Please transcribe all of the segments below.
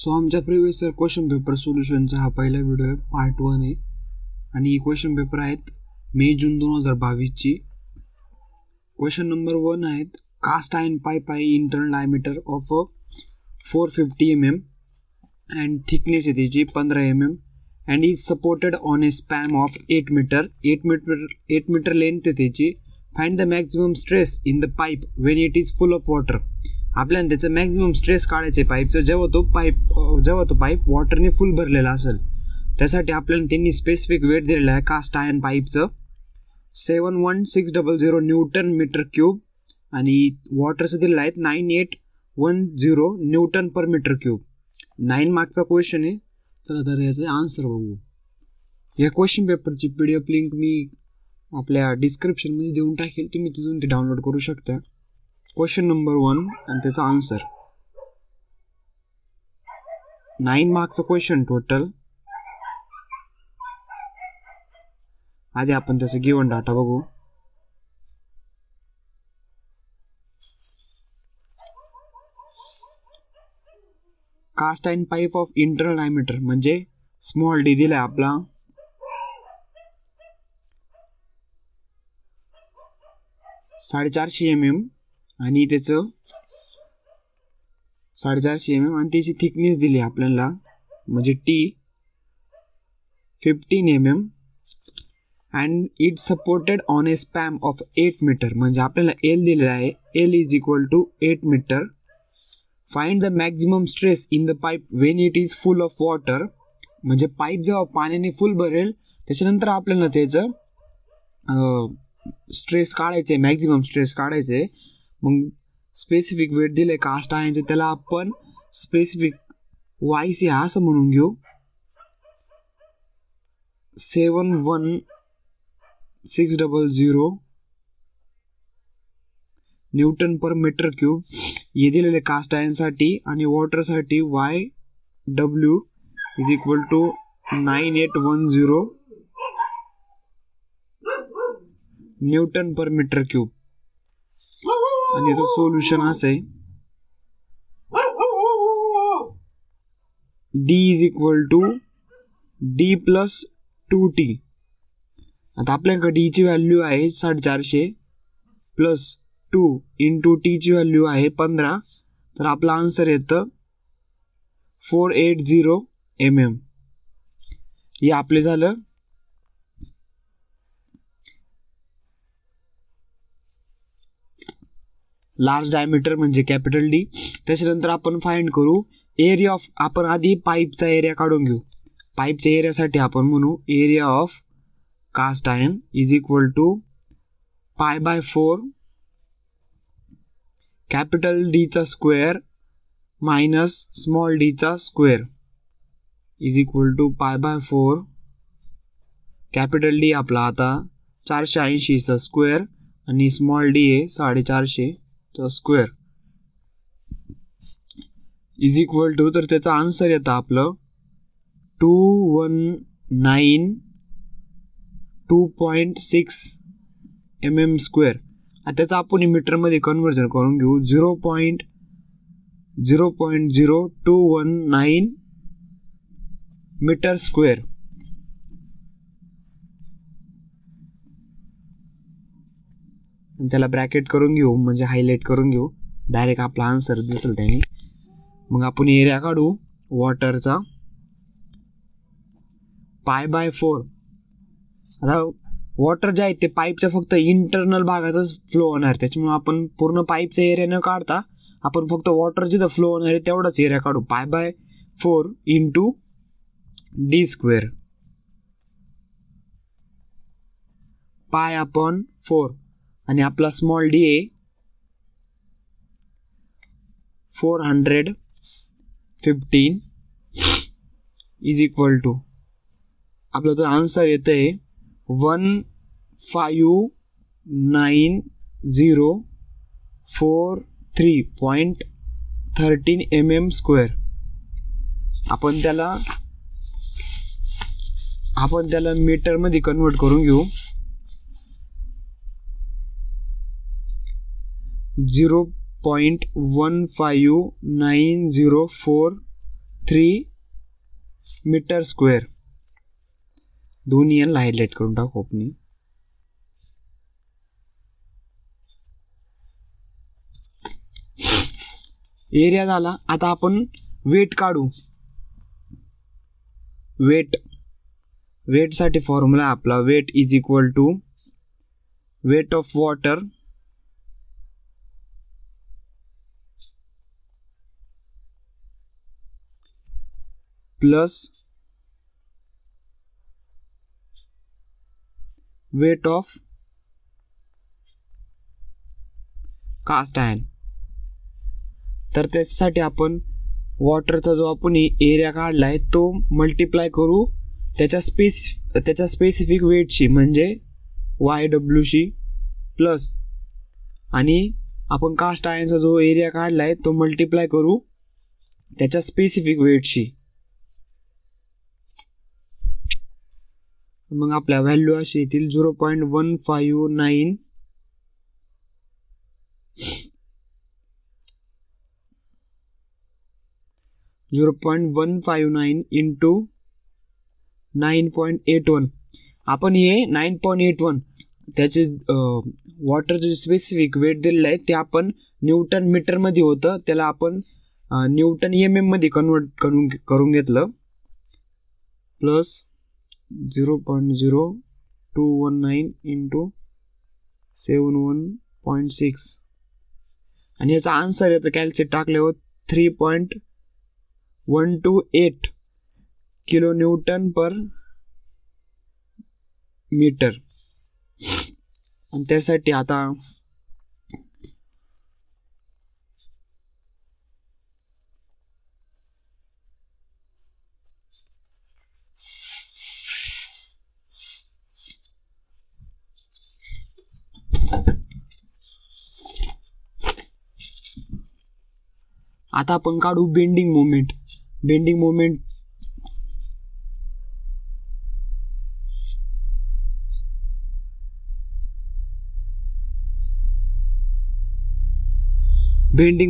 So आमच्या previous year question paper सोल्युशनचा हा पहिला व्हिडिओ आहे, पार्ट 1 आहे. आणि क्वेश्चन पेपर आहेत मे जून 2022ची. क्वेश्चन नंबर 1 आहेत, कास्ट आयर्न पाईप आहे internal diameter of 450 mm and thickness आहे त्याची 15 mm and is supported on a span of 8 metre. 8 metre length आहे त्याची. Find the maximum stress in the pipe when it is full of water. आपल्याला त्याचं maximum stress काढायचं पाईपचं जेव्हा तो pipe वॉटरने फुल भरलेला असेल. त्यासाठी आपल्याला त्यांनी स्पेसिफिक वेट दिलेला आहे कास्ट आयर्न पाईपचं 71600 न्यूटन मीटर क्यूब आणि वॉटरचं दिलेलं आहे 9810 न्यूटन पर मीटर क्यूब. 9 मार्कचा क्वेश्चन आहे. चला तर याचं आन्सर बघू. या क्वेश्चन पेपरची PDF लिंक मी आपल्या डिस्क्रिप्शनमध्ये देऊन टाकेल, तुम्ही तिथून ते डाउनलोड करू शकता. क्वेश्चन नंबर 1 आणि त्याचा आन्सर. 9 मार्कचा क्वेश्चन टोटल. आधी आपण त्याचा गिवन डाटा बघू. Cast iron pipe of internal diameter म्हणजे स्मॉल डी दिलाय आपला 450 mm आणि त्याचं 450 mm आणि त्याची थिकनेस दिली आपल्याला म्हणजे T 15 mm and it supported on a span of 8 metre म्हणजे आपल्याला L दिलेला आहे. L is equal to 8 metre. Find the maximum stress in the pipe when it is full of water म्हणजे पाईप जेव्हा पाण्याने फुल भरेल त्याच्यानंतर आपल्याला त्याचं स्ट्रेस काढायचे, मॅक्झिमम स्ट्रेस काढायचे. मग स्पेसिफिक वेट दिले कास्ट आयर्नचे, त्याला आपण स्पेसिफिक YC असं म्हणून घेऊ. 71600 न्यूटन पर मीटर क्यूब हे दिलेले कास्ट आयर्नसाठी आणि वॉटरसाठी YW is equal to 9810 newton per metre cube. आणि याचं सोल्युशन असं आहे D is equal to D plus 2T. आता आपल्याकडे D ची व्हॅल्यू आहे 450 प्लस 2 इंटू T ची व्हॅल्यू आहे 15. तर आपला आन्सर येतं 480 mm. हे आपले झालं लार्ज डायमीटर म्हणजे कॅपिटल D. त्याच्यानंतर आपण फाइंड करू एरिया ऑफ. आपण आधी पाईपचा एरिया काढून घेऊ. पाईपच्या एरियासाठी आपण म्हणू area of cast iron is equal to π/4 capital D चा स्क्वेअर मायनस स्मॉल d चा square is equal to π/4 capital D आपला आता 480 चा स्क्वेअर आणि स्मॉल d आहे 450 चा स्क्वेअर इज इक्वल टू. तर त्याचा आन्सर येतं आपलं 219.2.6 mm स्क्वेअर. त्याचा आपण मीटरमध्ये कन्व्हर्जन करून घेऊ 0.0219 मीटर स्क्वेअर. त्याला ब्रॅकेट करून घेऊ म्हणजे हायलाइट करून घेऊ, डायरेक्ट आपला आन्सर दिसेल त्याने. मग आपण एरिया काढू वॉटरचा π/4. आता वॉटर जे आहे ते पाईपच्या फक्त इंटरनल भागातच फ्लो होणार, त्याच्यामुळे आपण पूर्ण पाईपचा एरिया न काढता आपण फक्त वॉटर जिथं फ्लो होणार आहे तेवढाच एरिया काढू. π/4 इंटू D स्क्वेअर π/4 आणि आपला स्मॉल d आहे 415 इज इक्वल टू. आपला तो आन्सर येतं आहे 159043.13 mm स्क्वेअर. आपण त्याला मीटरमध्ये कन्वर्ट करून घेऊ 0.15904 3 मीटर स्क्वेअर. दोन्ही यांना हायलाइट करून टाकू आपण. एरिया झाला. आता आपण वेट काढू. वेट साठी फॉर्म्युला आपला weight is equal to weight of water plus weight of cast iron. तर त्याच्यासाठी आपण वॉटरचा जो आपण एरिया काढलाय तो मल्टिप्लाय करू त्याच्या स्पेसिफिक वेटशी म्हणजे YWशी प्लस आणि आपण कास्ट आयर्नचा जो एरिया काढलाय तो मल्टिप्लाय करू त्याच्या स्पेसिफिक वेटशी. मग आपल्या व्हॅल्यू अशी येतील 0.159 इंटू 9.81. आपण हे 9.81 त्याचे वॉटरचे स्पेसिफिक वेट दिलेलं आहे ते आपण न्यूटन मीटर मध्ये होतं त्याला आपण न्यूटन MM मध्ये कन्वर्ट करून घेतलं. प्लस 0.0219 इंटू 71.6 आणि याचा आन्सर येतं कॅल्क्युलेट टाकल्यावर 3.128 किलो न्यूटन पर मीटर. आणि त्यासाठी आता आपण काढू बेंडिंग मोमेंट. बेंडिंग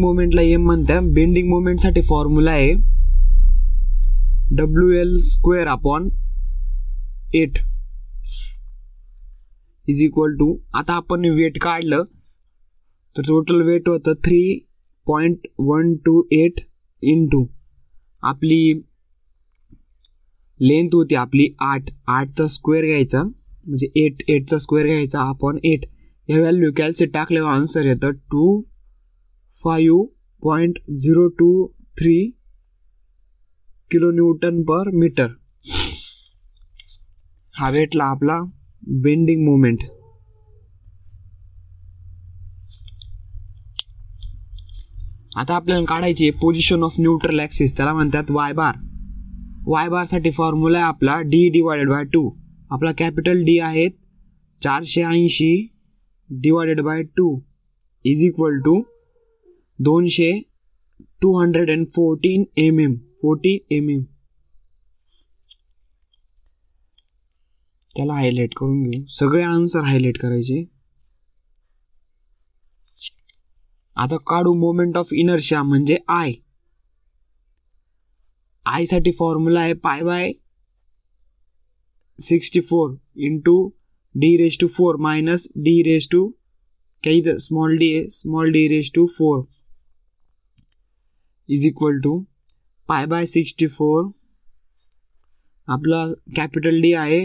मोमेंटला M म्हणतात. बेंडिंग मोमेंट साठी फॉर्म्युला आहे WL² 8 इज इक्वल टू. आता आपण वेट काढलं तर टोटल वेट होतं 3.128 इंटू आपली लेंथ होती आपली 8चा स्क्वेअर घ्यायचा म्हणजे 8चा स्क्वेअर घ्यायचा अपॉन 8. या व्हॅल्यू कॅल्क्युलेट टाकल्यावर आन्सर येतं 25.023 किलो न्यूटन पर मीटर. हा भेटला आपला बेंडिंग मोमेंट. आता आपल्याला काढायची आहे पोझिशन ऑफ न्यूट्रल ॲक्सिस त्याला म्हणतात Y बार. Y बार साठी फॉर्म्युला आहे आपला D/2. आपला कॅपिटल D आहे 480 divided by 2 is equal to 214 mm 40 mm. त्याला हायलाइट करून घेऊ. सगळे आन्सर हायलाइट करायचे. आता काढू मोमेंट ऑफ इनर्शिया म्हणजे I साठी फॉर्म्युला आहे π/64 इंटू D⁴ मायनस D काही small D⁴ is equal to π/64. आपला कॅपिटल D आहे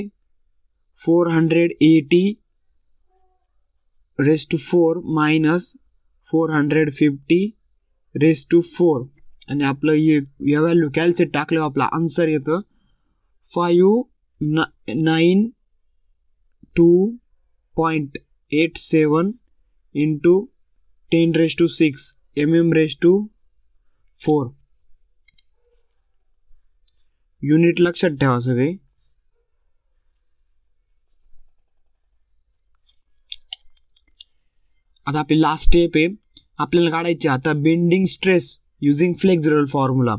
480⁴ मायनस 450⁴ आणि आपलं या व्हॅल्यू कॅल्क्युलेट टाकल्यावर आपला आन्सर येतं 592.87 इंटू 10⁶ mm⁴. युनिट लक्षात ठेवा सगळे. आता आपली लास्ट स्टेप आहे. आपल्याला काढायची आता bending stress using flexural formula.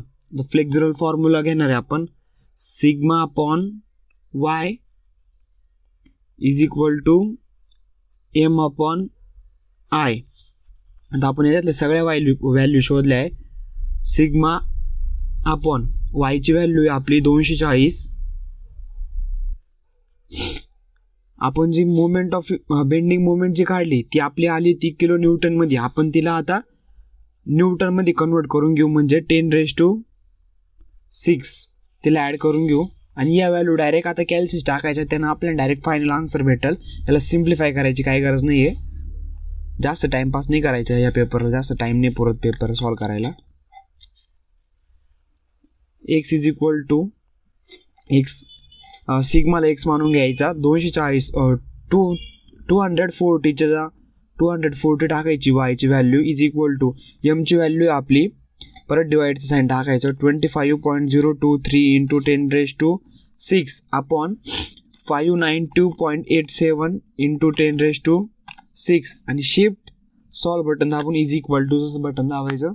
Flexural formula घेणार आहे आपण sigma upon Y is equal to M upon I. आता आपण याच्यातले सगळ्या व्हॅल्यू शोधल्या आहे. सिग्मा अपॉन वायची व्हॅल्यू आहे आपली 240. आपण जी मोमेंट ऑफ बेंडिंग मोमेंट जी काढली ती आपली आली ती किलो न्यूटन मध्ये. आपण तिला आता न्यूटन मध्ये कन्वर्ट करून घेऊ, म्हणजे 10⁶ तिला ॲड करून घेऊ. आणि या व्हॅल्यू डायरेक्ट आता कॅल्सीस टाकायच्या, त्यांना आपल्याला डायरेक्ट फायनल आन्सर भेटेल. त्याला सिम्प्लिफाय करायची काही गरज नाही आहे. जास्त टाइमपास नाही करायचा या पेपरला, जास्त टाइम नाही पुरत पेपर सॉल्व करायला. x is equal to X, सिग्माला एक्स मानून घ्यायचा. 240 240 टाकायची वायची व्हॅल्यू इज इक्वल टू एमची व्हॅल्यू आपली, परत डिवाइडचं साईन टाकायचं. 25.023 इंटू 10⁶ अपॉन 592.87 इंटू 10⁶. आणि शिफ्ट सॉल्व बटन दाबून इज इक्वल टू जसं बटन दाबायचं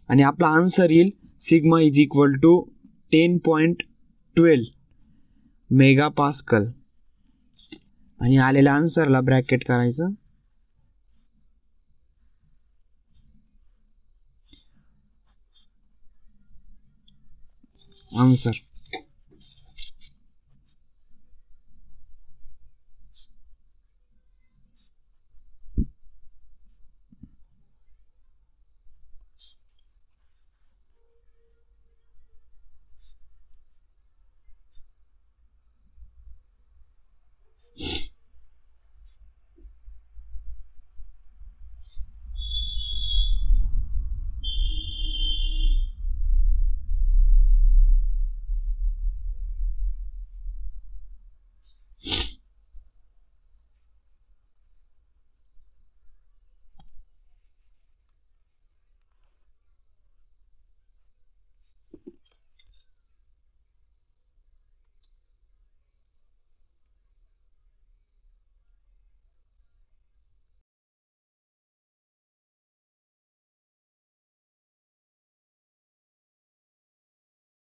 आणि आपला आन्सर येईल sigma is equal to 10.12 megapascal. आणि आलेल्या आन्सरला ब्रॅकेट करायचं. आन्सर